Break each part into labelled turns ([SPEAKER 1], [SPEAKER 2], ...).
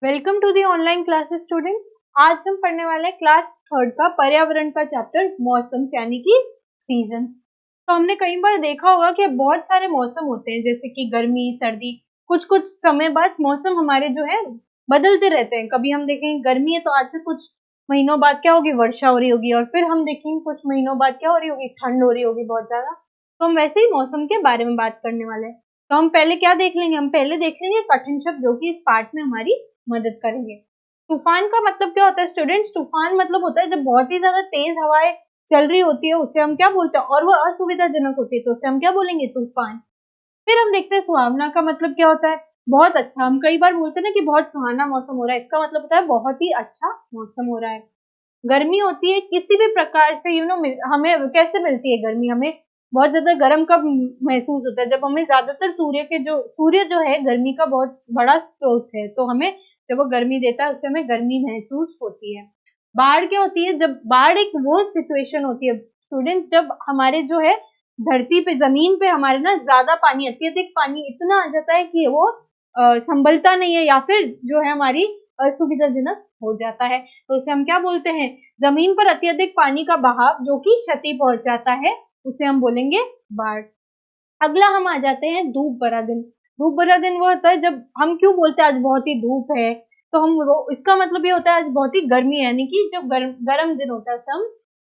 [SPEAKER 1] Welcome to the online classes students. आज हम पढ़ने वाले हैं क्लास थर्ड का पर्यावरण का चैप्टर मौसम यानी कि सीजन। तो हमने कई बार देखा होगा कि बहुत सारे मौसम होते हैं, जैसे कि गर्मी, सर्दी। कुछ कुछ समय बाद मौसम हमारे जो है बदलते रहते हैं। कभी हम देखेंगे गर्मी है तो आज से कुछ महीनों बाद क्या होगी, वर्षा हो रही होगी, और फिर हम देखेंगे कुछ महीनों बाद क्या हो रही होगी, ठंड हो रही होगी बहुत ज्यादा। तो हम वैसे ही मौसम के बारे में बात करने वाले हैं। तो हम पहले क्या देख लेंगे, हम पहले देख लेंगे कठिन शब्द जो कि इस पार्ट में हमारी मदद करेंगे। तूफान का मतलब क्या होता है स्टूडेंट्स? तूफान मतलब होता है जब बहुत ही ज्यादा तेज हवाएं चल रही होती है, उसे हम क्या बोलते हैं, और वो असुविधाजनक होती है तो उसे हम क्या बोलेंगे, तूफान। फिर हम देखते हैं सुहावना का मतलब क्या होता है, बहुत अच्छा। हम कई बार बोलते हैं ना कि बहुत सुहाना मौसम हो रहा है, इसका मतलब होता है बहुत ही अच्छा मौसम हो रहा है। गर्मी होती है किसी भी प्रकार से, हमें कैसे मिलती है गर्मी, हमें बहुत ज्यादा गर्म कब महसूस होता है, जब हमें ज्यादातर सूर्य जो है गर्मी का बहुत बड़ा स्रोत है, तो हमें जब वो गर्मी देता है उससे हमें गर्मी महसूस होती है। बाढ़ क्या होती है? जब बाढ़ एक वो सिचुएशन होती है स्टूडेंट्स, जब हमारे जो है धरती पे, जमीन पे हमारे ना ज्यादा पानी, अत्यधिक पानी इतना आ जाता है कि वो संभलता नहीं है, या फिर जो है हमारी असुविधाजनक हो जाता है, तो उसे हम क्या बोलते हैं, जमीन पर अत्यधिक पानी का बहाव जो कि क्षति पहुंचाता है, उसे हम बोलेंगे बाढ़। अगला हम आ जाते हैं धूप भरा दिन। धूप भरा दिन वो होता है जब हम क्यों बोलते हैं आज बहुत ही धूप है, तो इसका मतलब ये होता है आज बहुत ही गर्मी है, यानी कि जो गर्म दिन होता है उसे हम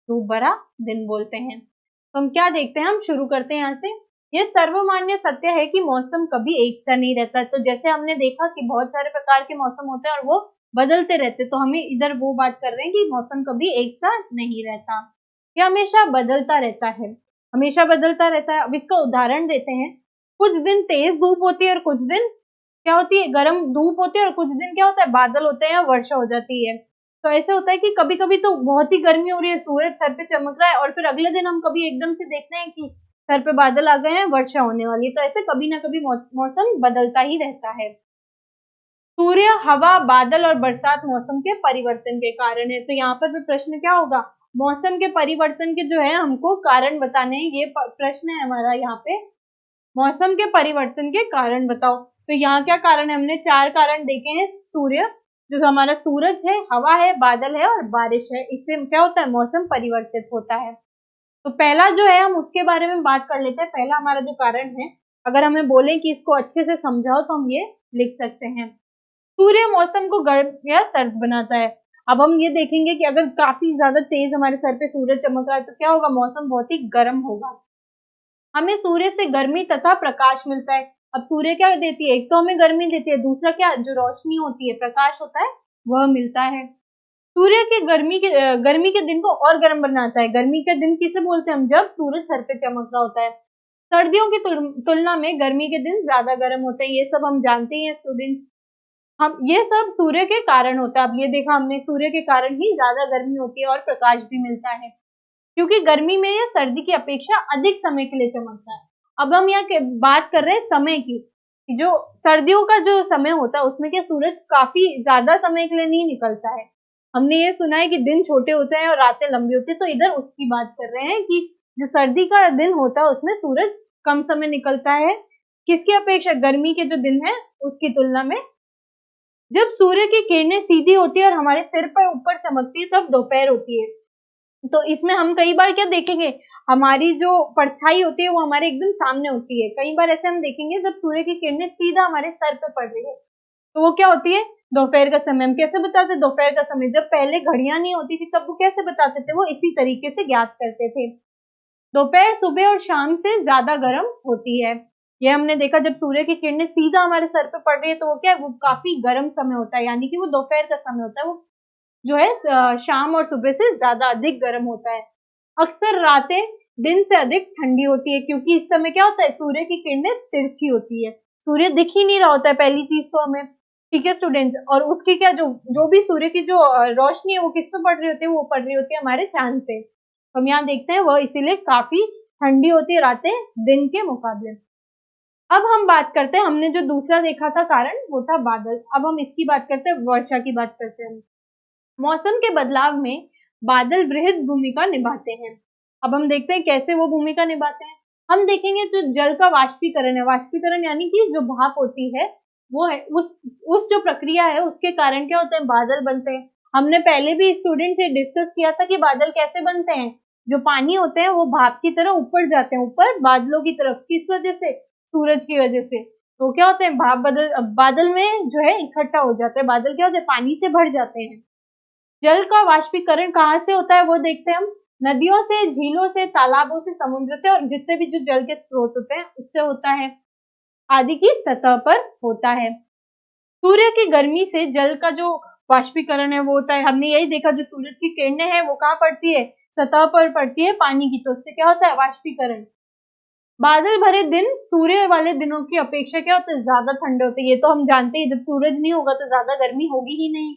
[SPEAKER 1] धूप भरा दिन बोलते हैं। तो हम क्या देखते हैं, हम शुरू करते हैं यहाँ से। ये सर्वमान्य सत्य है कि मौसम कभी एक सा नहीं रहता। तो जैसे हमने देखा कि बहुत सारे प्रकार के मौसम होते हैं और वो बदलते रहते, तो हमें इधर वो बात कर रहे हैं कि मौसम कभी एक सा नहीं रहता, ये हमेशा बदलता रहता है, हमेशा बदलता रहता है। अब इसका उदाहरण देते हैं। कुछ दिन तेज धूप होती है और कुछ दिन क्या होती है, गर्म धूप होती है, और कुछ दिन क्या होता है, बादल होते हैं या वर्षा हो जाती है। तो ऐसे होता है कि कभी कभी तो बहुत ही गर्मी हो रही है, सूरज सर पे चमक रहा है, और फिर अगले दिन हम कभी एकदम से देखते हैं कि सर पे बादल आ गए हैं, वर्षा होने वाली है। तो ऐसे कभी ना कभी मौसम बदलता ही रहता है। सूर्य, हवा, बादल और बरसात मौसम के परिवर्तन के कारण है। तो यहाँ पर भी प्रश्न क्या होगा, मौसम के परिवर्तन के जो है हमको कारण बताने हैं, ये प्रश्न है हमारा यहाँ पे। मौसम के परिवर्तन के कारण बताओ। तो यहाँ क्या कारण है, हमने 4 कारण देखे हैं। सूर्य, जो हमारा सूरज है, हवा है, बादल है और बारिश है, इससे क्या होता है, मौसम परिवर्तित होता है। तो पहला जो है हम उसके बारे में बात कर लेते हैं। पहला हमारा जो कारण है, अगर हमें बोले कि इसको अच्छे से समझाओ तो हम ये लिख सकते हैं, सूर्य मौसम को गर्म या सर्द बनाता है। अब हम ये देखेंगे कि अगर काफी ज्यादा तेज हमारे सर पे सूरज चमक रहा है तो क्या होगा, मौसम बहुत ही गर्म होगा। हमें सूर्य से गर्मी तथा प्रकाश मिलता है। अब सूर्य क्या देती है, एक तो हमें गर्मी देती है, दूसरा क्या, जो रोशनी होती है, प्रकाश होता है, वह मिलता है। सूर्य के गर्मी के दिन को और गर्म बनाता है। गर्मी के दिन किसे बोलते हैं हम, जब सूरज सर पे चमक रहा होता है। सर्दियों की तुलना में गर्मी के दिन ज्यादा गर्म होते हैं, ये सब हम जानते हैं स्टूडेंट्स। हम ये सब सूर्य के कारण होता है। अब ये देखा हमने, सूर्य के कारण ही ज्यादा गर्मी होती है और प्रकाश भी मिलता है, क्योंकि गर्मी में यह सर्दी की अपेक्षा अधिक समय के लिए चमकता है। अब हम यहाँ बात कर रहे हैं समय की, कि जो सर्दियों का जो समय होता है उसमें क्या सूरज काफी ज्यादा समय के लिए नहीं निकलता है। हमने ये सुना है कि दिन छोटे होते हैं और रातें लंबी होती है, तो इधर उसकी बात कर रहे हैं कि जो सर्दी का दिन होता है उसमें सूरज कम समय निकलता है, किसकी अपेक्षा, गर्मी के जो दिन है उसकी तुलना में। जब सूर्य की किरणें सीधी होती है और हमारे सिर पर ऊपर चमकती है तब दोपहर होती है। तो इसमें हम कई बार क्या देखेंगे, हमारी जो परछाई होती है वो हमारे एकदम सामने होती है। कई बार ऐसे हम देखेंगे जब सूर्य की किरणें सीधा हमारे सर पे पड़ रही है, तो वो क्या होती है, दोपहर का समय। हम कैसे बताते, दोपहर का समय, जब पहले घड़ियां नहीं होती थी तब वो कैसे बताते थे, वो इसी तरीके से ज्ञात करते थे। दोपहर सुबह और शाम से ज्यादा गर्म होती है। ये हमने देखा, जब सूर्य की किरणें सीधा हमारे सर पे पड़ रही है तो वो क्या है, वो काफी गर्म समय होता है, यानी कि वो दोपहर का समय होता है, वो जो है शाम और सुबह से ज्यादा अधिक गर्म होता है। अक्सर रातें दिन से अधिक ठंडी होती है, क्योंकि इस समय क्या होता है, सूर्य की किरणें तिरछी होती है, सूर्य दिख ही नहीं रहा होता है पहली चीज तो हमें। ठीक है स्टूडेंट्स, और उसकी क्या, जो भी सूर्य की जो रोशनी है वो किस पे पड़ रही होती है, वो पड़ रही होती है हमारे चांद पे। तो हम यहाँ देखते हैं वह इसीलिए काफी ठंडी होती है रातें दिन के मुकाबले। अब हम बात करते हैं, हमने जो दूसरा देखा था कारण वो था बादल। अब हम इसकी बात करते हैं, वर्षा की बात करते हैं। मौसम के बदलाव में बादल बृहद भूमिका निभाते हैं। अब हम देखते हैं कैसे वो भूमिका निभाते हैं। हम देखेंगे जो जल का वाष्पीकरण है, वाष्पीकरण यानी कि जो भाप होती है वो है उस जो प्रक्रिया है उसके कारण क्या होते हैं, बादल बनते हैं। हमने पहले भी स्टूडेंट से डिस्कस किया था कि बादल कैसे बनते हैं। जो पानी होते हैं वो भाप की तरह ऊपर जाते हैं, ऊपर बादलों की तरफ, किस वजह से, सूरज की वजह से। तो क्या होते हैं, भाप बादल में जो है इकट्ठा हो जाते हैं, बादल क्या होते हैं, पानी से भर जाते हैं। जल का वाष्पीकरण कहाँ से होता है वो देखते हैं हम। नदियों से, झीलों से, तालाबों से, समुद्र से, और जितने भी जो जल के स्रोत होते हैं उससे होता है, आदि की सतह पर होता है। सूर्य की गर्मी से जल का जो वाष्पीकरण है वो होता है। हमने यही देखा, जो सूरज की किरणें हैं वो कहाँ पड़ती है, सतह पर पड़ती है पानी की, तो उससे क्या होता है, वाष्पीकरण। बादल भरे दिन सूर्य वाले दिनों की अपेक्षा क्या होते हैं, ज्यादा ठंडे होते हैं। ये तो हम जानते हैं, जब सूरज नहीं होगा तो ज्यादा गर्मी होगी ही नहीं।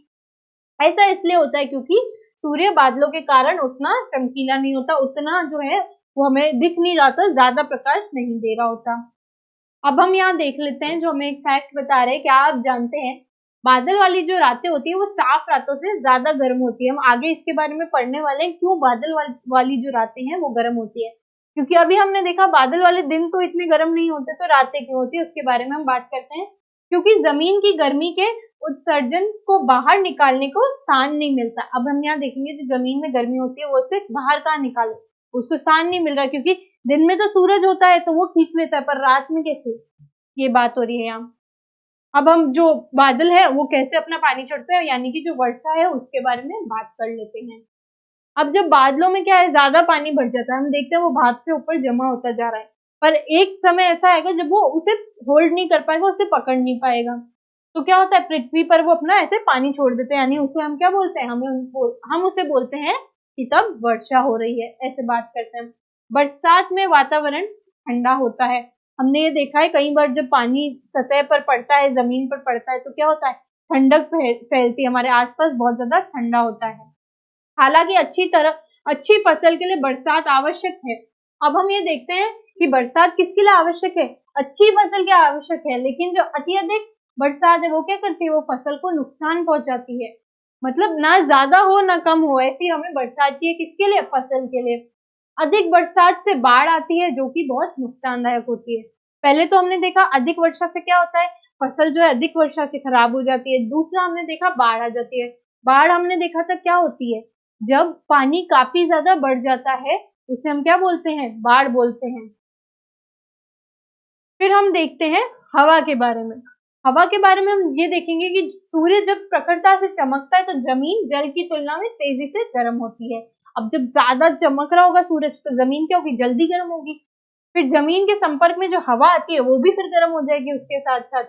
[SPEAKER 1] ऐसा इसलिए होता है क्योंकि सूर्य बादलों के कारण उतना चमकीला नहीं होता, उतना जो है वो हमें दिख नहीं रहा था, ज्यादा प्रकाश नहीं दे रहा होता। अब हम यहाँ देख लेते हैं, जो हमें एक फैक्ट बता रहे हैं। क्या आप जानते हैं, बादल वाली जो रातें होती है वो साफ रातों से ज्यादा गर्म होती है। हम आगे इसके बारे में पढ़ने वाले हैं, क्यों बादल वाली जो रातें हैं वो गर्म होती है। क्योंकि अभी हमने देखा बादल वाले दिन तो इतने गर्म नहीं होते, तो रातें क्यों होती है उसके बारे में हम बात करते हैं। क्योंकि जमीन की गर्मी के उत्सर्जन को बाहर निकालने को स्थान नहीं मिलता। अब हम यहाँ देखेंगे, जो जमीन में गर्मी होती है वो सिर्फ बाहर कहाँ निकाले, उसको स्थान नहीं मिल रहा, क्योंकि दिन में तो सूरज होता है तो वो खींच लेता है, पर रात में कैसे, ये बात हो रही है यहाँ। अब हम जो बादल है वो कैसे अपना पानी छोड़ते हैं, यानी कि जो वर्षा है उसके बारे में बात कर लेते हैं। अब जब बादलों में क्या है, ज्यादा पानी भर जाता है, हम देखते हैं वो भाप से ऊपर जमा होता जा रहा है, पर एक समय ऐसा आएगा जब वो उसे होल्ड नहीं कर पाएगा, उसे पकड़ नहीं पाएगा। तो क्या होता है, पृथ्वी पर वो अपना ऐसे पानी छोड़ देते हैं, यानी उसे हम क्या बोलते हैं, हम उसे बोलते हैं कि तब वर्षा हो रही है, ऐसे बात करते हैं। बरसात में वातावरण ठंडा होता है। हमने ये देखा है कई बार, जब पानी सतह पर पड़ता है, जमीन पर पड़ता है, तो क्या होता है, ठंडक फैलती है, हमारे आसपास बहुत ज्यादा ठंडा होता है। हालांकि अच्छी फसल के लिए बरसात आवश्यक है। अब हम ये देखते हैं कि बरसात किसके लिए आवश्यक है, अच्छी फसल के आवश्यक है, लेकिन जो अत्यधिक बरसात है वो क्या करती है, वो फसल को नुकसान पहुंचाती है। मतलब ना ज्यादा हो ना कम हो, ऐसी हमें बरसात चाहिए, किसके लिए, फसल के लिए। अधिक बरसात से बाढ़ आती है, जो कि बहुत नुकसानदायक होती है। पहले तो हमने देखा अधिक वर्षा से क्या होता है, फसल जो है अधिक वर्षा से खराब हो जाती है। दूसरा हमने देखा बाढ़ आ जाती है। बाढ़ हमने देखा था क्या होती है, जब पानी काफी ज्यादा बढ़ जाता है उसे हम क्या बोलते हैं, बाढ़ बोलते हैं। फिर हम देखते हैं हवा के बारे में। हवा के बारे में हम ये देखेंगे कि सूर्य जब प्रखरता से चमकता है तो जमीन जल की तुलना में तेजी से गर्म होती है। अब जब ज्यादा चमक रहा होगा सूरज तो जमीन क्या होगी, जल्दी गर्म होगी। फिर जमीन के संपर्क में जो हवा आती है वो भी फिर गर्म हो जाएगी उसके साथ साथ।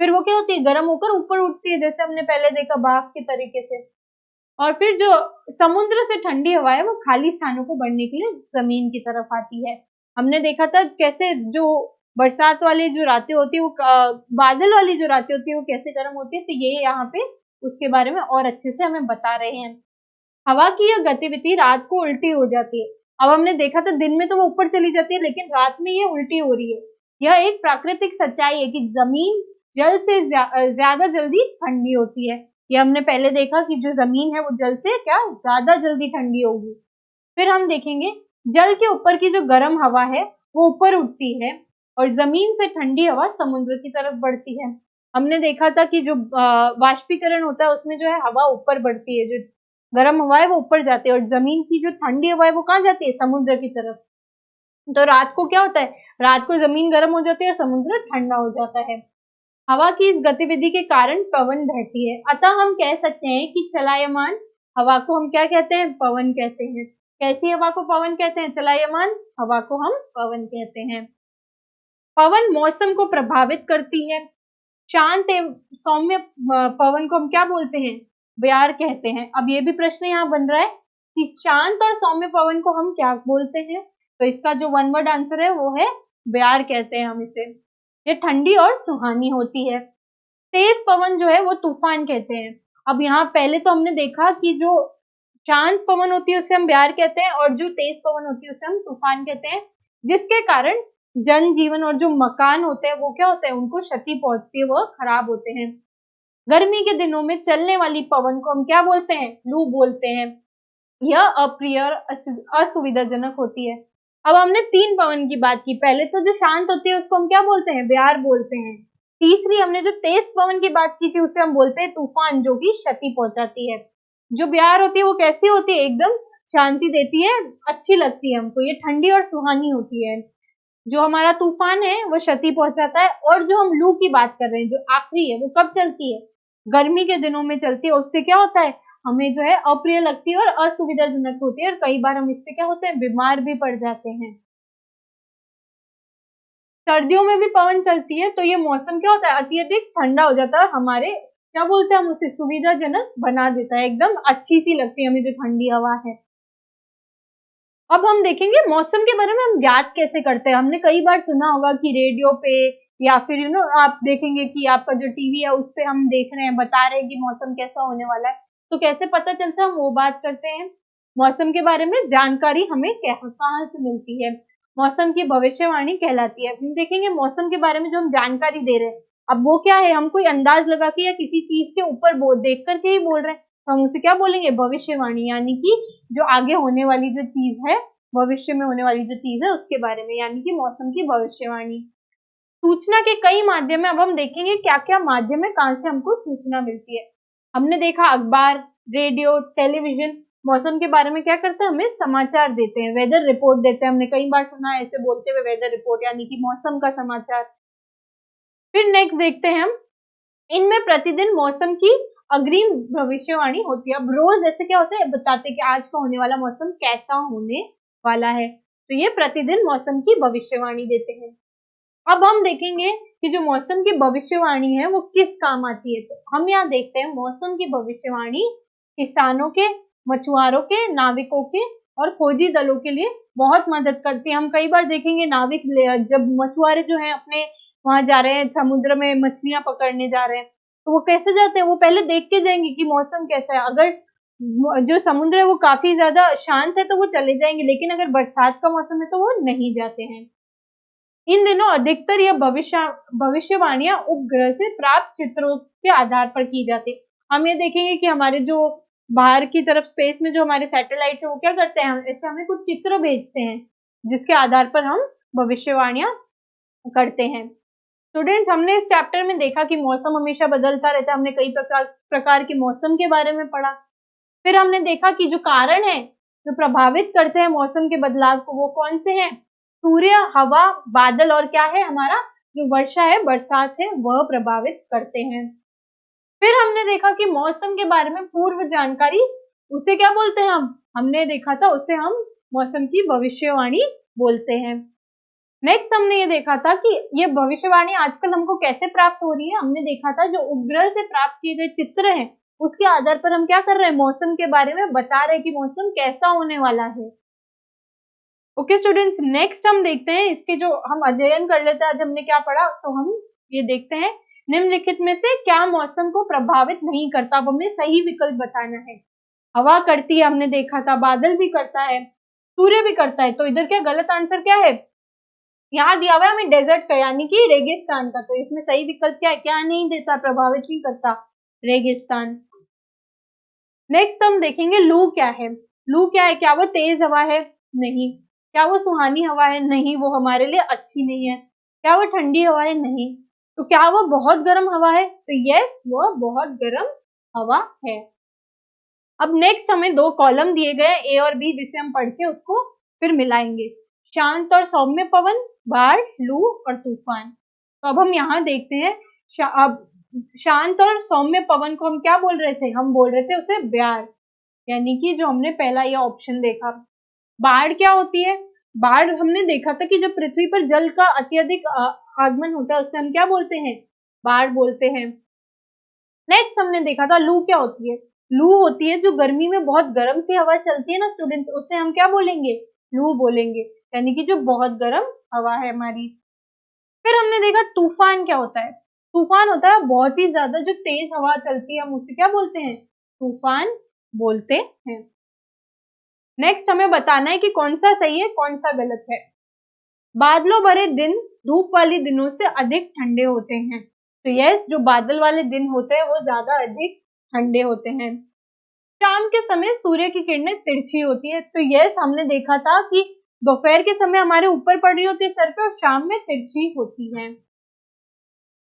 [SPEAKER 1] फिर वो क्या होती है, गर्म होकर ऊपर उठती है, जैसे हमने पहले देखा भाप के तरीके से। और फिर जो समुद्र से ठंडी हवा है वो खाली स्थानों को बढ़ने के लिए जमीन की तरफ आती है। हमने देखा था कैसे जो बरसात वाली जो रातें होती है वो बादल वाली जो रातें होती है वो कैसे गर्म होती है, तो ये यहाँ पे उसके बारे में और अच्छे से हमें बता रहे हैं। हवा की यह गतिविधि रात को उल्टी हो जाती है। अब हमने देखा था दिन में तो वो ऊपर चली जाती है, लेकिन रात में ये उल्टी हो रही है। यह एक प्राकृतिक सच्चाई है कि जमीन जल से ज्यादा जल्दी ठंडी होती है। ये हमने पहले देखा कि जो जमीन है वो जल से क्या ज्यादा जल्दी ठंडी होगी। फिर हम देखेंगे जल के ऊपर की जो गर्म हवा है वो ऊपर उठती है और जमीन से ठंडी हवा समुद्र की तरफ बढ़ती है। हमने देखा था कि जो वाष्पीकरण होता है उसमें जो है हवा ऊपर बढ़ती है, जो गर्म हवा है वो ऊपर जाती है, और जमीन की जो ठंडी हवा है वो कहाँ जाती है, समुद्र की तरफ। तो रात को क्या होता है, रात को जमीन गर्म हो जाती है और समुद्र ठंडा हो जाता है। हवा की इस गतिविधि के कारण पवन बहती है। अतः हम कह सकते हैं कि चलायमान हवा को हम क्या कहते हैं, पवन कहते हैं। कैसी हवा को पवन कहते हैं, चलायमान हवा को हम पवन कहते हैं। पवन मौसम को प्रभावित करती है। शांत एवं सौम्य पवन को हम क्या बोलते हैं, ब्यार कहते हैं। अब ये भी प्रश्न यहाँ बन रहा है कि शांत और सौम्य पवन को हम क्या बोलते हैं, तो इसका जो वन वर्ड आंसर है वो है ब्यार कहते हैं हम इसे। ये ठंडी और सुहानी होती है। तेज पवन जो है वो तूफान कहते हैं। अब यहाँ पहले तो हमने देखा कि जो शांत पवन होती है उसे हम ब्यार कहते हैं, और जो तेज पवन होती है उसे हम तूफान कहते हैं, जिसके कारण जनजीवन और जो मकान होते हैं वो क्या होते हैं, उनको क्षति पहुंचती है, वो खराब होते हैं। गर्मी के दिनों में चलने वाली पवन को हम क्या बोलते हैं, लू बोलते हैं। यह अप्रिय और असुविधाजनक होती है। अब हमने तीन पवन की बात की। पहले तो जो शांत होती है उसको हम क्या बोलते हैं, ब्यार बोलते हैं। तीसरी हमने जो तेज पवन की बात की थी उसे हम बोलते हैं तूफान, जो कि क्षति पहुंचाती है। जो ब्यार होती है वो कैसी होती है, एकदम शांति देती है, अच्छी लगती है हमको, ये ठंडी और सुहानी होती है। जो हमारा तूफान है वो क्षति पहुंचाता है। और जो हम लू की बात कर रहे हैं जो आखिरी है, वो कब चलती है, गर्मी के दिनों में चलती है। उससे क्या होता है, हमें जो है अप्रिय लगती है और असुविधाजनक होती है, और कई बार हम इससे क्या होते हैं, बीमार भी पड़ जाते हैं। सर्दियों में भी पवन चलती है तो ये मौसम क्या होता है, अत्यधिक ठंडा हो जाता है, हमारे क्या बोलते हैं हम उसे, सुविधाजनक बना देता है, एकदम अच्छी सी लगती है हमें जो ठंडी हवा है। अब हम देखेंगे मौसम के बारे में हम ज्ञात कैसे करते हैं। हमने कई बार सुना होगा कि रेडियो पे या फिर आप देखेंगे कि आपका जो टीवी है उस पे हम देख रहे हैं, बता रहे हैं कि मौसम कैसा होने वाला है। तो कैसे पता चलता है, हम वो बात करते हैं। मौसम के बारे में जानकारी हमें कहाँ से मिलती है, मौसम की भविष्यवाणी कहलाती है। हम देखेंगे मौसम के बारे में जो हम जानकारी दे रहे हैं, अब वो क्या है, हम कोई अंदाज लगा के या किसी चीज के ऊपर देख करके ही बोल रहे हैं, तो हम उसे क्या बोलेंगे, भविष्यवाणी, यानी कि जो आगे होने वाली जो चीज है, भविष्य में होने वाली जो चीज है उसके बारे में, यानी कि मौसम की भविष्यवाणी। सूचना के कई माध्यम है। अब हम देखेंगे क्या क्या माध्यम है, कहाँ से हमको सूचना मिलती है। हमने देखा अखबार, रेडियो, टेलीविजन मौसम के बारे में क्या करते हैं, हमें समाचार देते हैं, वेदर रिपोर्ट देते हैं। हमने कई बार सुना है ऐसे बोलते हुए, वेदर रिपोर्ट यानी कि मौसम का समाचार। फिर नेक्स्ट देखते हैं हम, इनमें प्रतिदिन मौसम की अग्रिम भविष्यवाणी होती है। अब रोज ऐसे क्या होता है, बताते हैं कि आज का होने वाला मौसम कैसा होने वाला है, तो ये प्रतिदिन मौसम की भविष्यवाणी देते हैं। अब हम देखेंगे कि जो मौसम की भविष्यवाणी है वो किस काम आती है। तो हम यहाँ देखते हैं मौसम की भविष्यवाणी किसानों के, मछुआरों के, नाविकों के और खोजी दलों के लिए बहुत मदद करती है। हम कई बार देखेंगे नाविक, जब मछुआरे जो हैं अपने वहां जा रहे हैं, समुद्र में मछलियां पकड़ने जा रहे हैं, तो वो कैसे जाते हैं, वो पहले देख के जाएंगे कि मौसम कैसा है। अगर जो समुद्र है वो काफी ज्यादा शांत है तो वो चले जाएंगे, लेकिन अगर बरसात का मौसम है तो वो नहीं जाते हैं। इन दिनों अधिकतर यह भविष्यवाणियां उपग्रह से प्राप्त चित्रों के आधार पर की जाती है। हम ये देखेंगे कि हमारे जो बाहर की तरफ स्पेस में जो हमारे सैटेलाइट है वो क्या करते हैं, ऐसे हमें कुछ चित्र भेजते हैं जिसके आधार पर हम भविष्यवाणियां करते हैं। स्टूडेंट्स, हमने इस चैप्टर में देखा कि मौसम हमेशा बदलता रहता है। हमने कई प्रकार के मौसम के बारे में पढ़ा। फिर हमने देखा कि जो कारण है जो प्रभावित करते हैं मौसम के बदलाव को, वो कौन से हैं, सूर्य, हवा, बादल और क्या है हमारा जो वर्षा है, बरसात है, वह प्रभावित करते हैं। फिर हमने देखा कि मौसम के बारे में पूर्व जानकारी, उसे क्या बोलते हैं हमने देखा था उसे हम मौसम की भविष्यवाणी बोलते हैं। नेक्स्ट हमने ये देखा था कि ये भविष्यवाणी आजकल हमको कैसे प्राप्त हो रही है। हमने देखा था जो उपग्रह से प्राप्त किए गए चित्र हैं उसके आधार पर हम क्या कर रहे हैं, मौसम के बारे में बता रहे हैं कि मौसम कैसा होने वाला है। ओके स्टूडेंट्स, नेक्स्ट हम देखते हैं इसके जो हम अध्ययन कर लेते हैं। आज हमने क्या पढ़ा, तो हम ये देखते हैं निम्नलिखित में से क्या मौसम को प्रभावित नहीं करता। अब हमें सही विकल्प बताना है। हवा करती है, हमने देखा था, बादल भी करता है, सूर्य भी करता है, तो इधर क्या गलत आंसर क्या है, यहाँ दिया हुआ है हमें डेजर्ट का यानी कि रेगिस्तान का, तो इसमें सही विकल्प क्या है, क्या नहीं देता, प्रभावित नहीं करता, रेगिस्तान। नेक्स्ट हम देखेंगे लू क्या है। लू क्या है, क्या वो तेज हवा है, नहीं। क्या वो सुहानी हवा है, नहीं, वो हमारे लिए अच्छी नहीं है। क्या वो ठंडी हवा है, नहीं। तो क्या वो बहुत गर्म हवा है, तो यस, वो बहुत गर्म हवा है। अब नेक्स्ट हमें दो कॉलम दिए गए ए और बी, जिसे हम पढ़ के उसको फिर मिलाएंगे। शांत और सौम्य पवन, बाढ़, लू और तूफान। तो अब हम यहाँ देखते हैं, अब शांत और सौम्य पवन को हम क्या बोल रहे थे, हम बोल रहे थे उसे ब्यार, यानी कि जो हमने पहला ये ऑप्शन देखा। बाढ़ क्या होती है, बाढ़ हमने देखा था कि जब पृथ्वी पर जल का अत्यधिक आगमन होता है उसे हम क्या बोलते हैं, बाढ़ बोलते हैं। नेक्स्ट हमने देखा था लू क्या होती है। लू होती है जो गर्मी में बहुत गर्म सी हवा चलती है ना स्टूडेंट्स, उसे हम क्या बोलेंगे, लू बोलेंगे, यानी कि जो बहुत गर्म हवा है हमारी। फिर हमने देखा तूफान क्या होता है। तूफान होता है बहुत ही ज्यादा जो तेज हवा चलती है, हम उसे क्या बोलते हैं, तूफान बोलते हैं। नेक्स्ट हमें बताना है कि कौन सा सही है कौन सा गलत है। बादलों भरे दिन धूप वाले दिनों से अधिक ठंडे होते हैं, तो यस, जो बादल वाले दिन होते हैं वो ज्यादा अधिक ठंडे होते हैं। शाम के समय सूर्य की किरणें तिरछी होती है, तो यस, हमने देखा था कि दोपहर के समय हमारे ऊपर पड़ रही होती है सर पे और शाम में तिरछी होती है।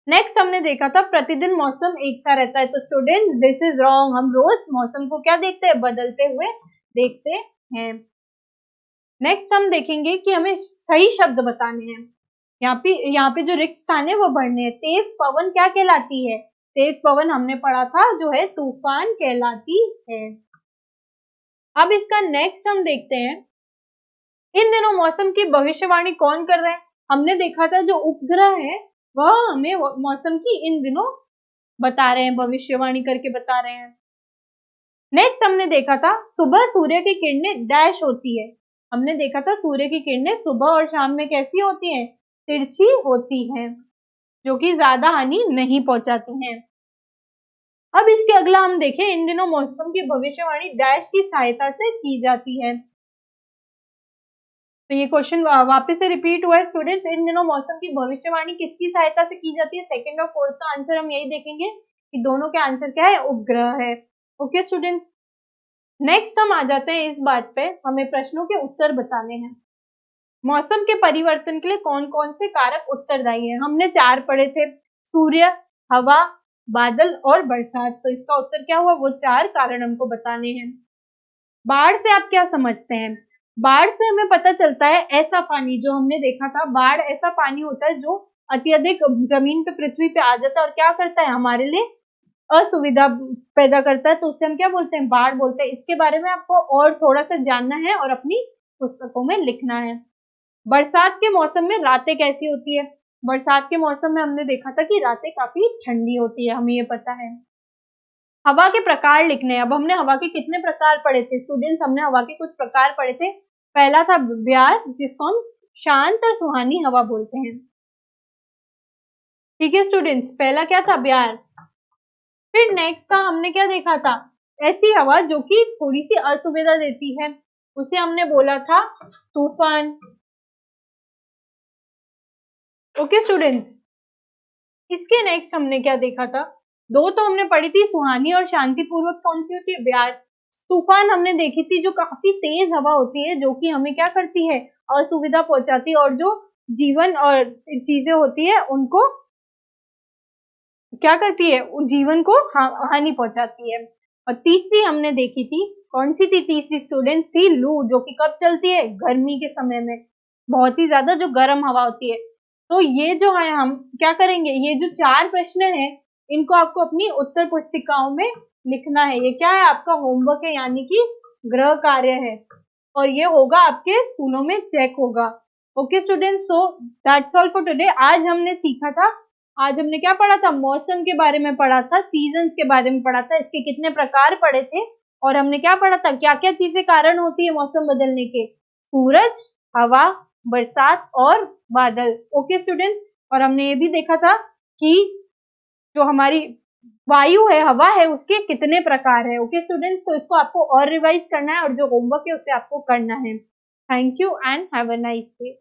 [SPEAKER 1] नेक्स्ट हमने देखा था प्रतिदिन मौसम एक सा रहता है, तो स्टूडेंट्स दिस इज रॉन्ग। हम रोज मौसम को क्या देखते हैं, बदलते हुए देखते हैं। नेक्स्ट हम देखेंगे कि हमें सही शब्द बताने हैं। यहाँ पे जो रिक्त स्थान है वो भरने हैं। तेज पवन क्या कहलाती है, तेज पवन हमने पढ़ा था जो है तूफान कहलाती है। अब इसका नेक्स्ट हम देखते हैं, इन दिनों मौसम की भविष्यवाणी कौन कर रहा है। हमने देखा था जो उपग्रह है वह हमें मौसम की इन दिनों बता रहे हैं, भविष्यवाणी करके बता रहे हैं। नेक्स्ट हमने देखा था सुबह सूर्य की किरणें डैश होती है। हमने देखा था सूर्य की किरणें सुबह और शाम में कैसी होती हैं, तिरछी होती हैं, जो कि ज्यादा हानि नहीं पहुंचाती हैं। अब इसके अगला हम देखें, इन दिनों मौसम की भविष्यवाणी डैश की सहायता से की जाती है। तो ये क्वेश्चन वापस से रिपीट हुआ है स्टूडेंट्स, इन दिनों मौसम की भविष्यवाणी किसकी सहायता से की जाती है। सेकंड और फोर्थ का आंसर हम यही देखेंगे कि दोनों के आंसर क्या है, उपग्रह है। ओके स्टूडेंट्स, नेक्स्ट हम आ जाते हैं इस बात पे, हमें प्रश्नों के उत्तर बताने हैं। मौसम के परिवर्तन के लिए कौन कौन से कारक उत्तरदायी हैं। हमने 4 पढ़े थे, सूर्य, हवा, बादल और बरसात। तो इसका उत्तर क्या हुआ, वो 4 कारण हमको बताने हैं। बाढ़ से आप क्या समझते हैं, बाढ़ से हमें पता चलता है ऐसा पानी, जो हमने देखा था बाढ़ ऐसा पानी होता है जो अत्यधिक जमीन पे पृथ्वी पे आ जाता है और क्या करता है, हमारे लिए असुविधा पैदा करता है, तो उससे हम क्या बोलते हैं, बाढ़ बोलते हैं। इसके बारे में आपको और थोड़ा सा जानना है और अपनी पुस्तकों में लिखना है। बरसात के मौसम में रातें कैसी होती है। बरसात के मौसम में हमने देखा था कि रातें काफी ठंडी होती है, हमें ये पता है। हवा के प्रकार लिखने हैं। अब हमने हवा के कितने प्रकार पढ़े थे स्टूडेंट्स, हमने हवा के कुछ प्रकार पढ़े थे। पहला था ब्यार, जिसको हम शांत और सुहानी हवा बोलते हैं। ठीक है स्टूडेंट्स, पहला क्या था, ब्यार। फिर नेक्स्ट था, हमने क्या देखा था, ऐसी हवा जो कि थोड़ी सी असुविधा देती है, उसे हमने बोला था तूफान। ओके स्टूडेंट्स, इसके नेक्स्ट हमने क्या देखा था, दो तो हमने पढ़ी थी, सुहानी और शांतिपूर्वक कौन सी होती है, ब्यार। तूफान हमने देखी थी, जो काफी तेज हवा होती है, जो कि हमें क्या करती है, असुविधा पहुंचाती है, और जो जीवन और चीजें होती है उनको क्या करती है, उन जीवन को हानि पहुंचाती है। और तीसरी हमने देखी थी, कौन सी थी तीसरी स्टूडेंट्स, थी लू, जो कि कब चलती है, गर्मी के समय में, बहुत ही ज्यादा जो गर्म हवा होती है। तो ये जो है हम क्या करेंगे, ये जो 4 प्रश्न है इनको आपको अपनी उत्तर पुस्तिकाओं में लिखना है। ये क्या है, आपका होमवर्क है, यानी कि गृह कार्य है, और ये होगा आपके स्कूलों में चेक होगा। Okay students, so that's all for today. आज हमने क्या पढ़ा था, मौसम के बारे में पढ़ा था, सीजन्स के बारे में पढ़ा था, इसके कितने प्रकार पढ़े थे, और हमने क्या पढ़ा था, क्या क्या चीजें कारण होती है मौसम बदलने के, सूरज, हवा, बरसात और बादल। ओके स्टूडेंट्स, और हमने ये भी देखा था कि जो हमारी वायु है, हवा है, उसके कितने प्रकार है। ओके स्टूडेंट्स, तो इसको आपको और रिवाइज करना है, और जो होमवर्क है उसे आपको करना है। Thank you and have a nice day.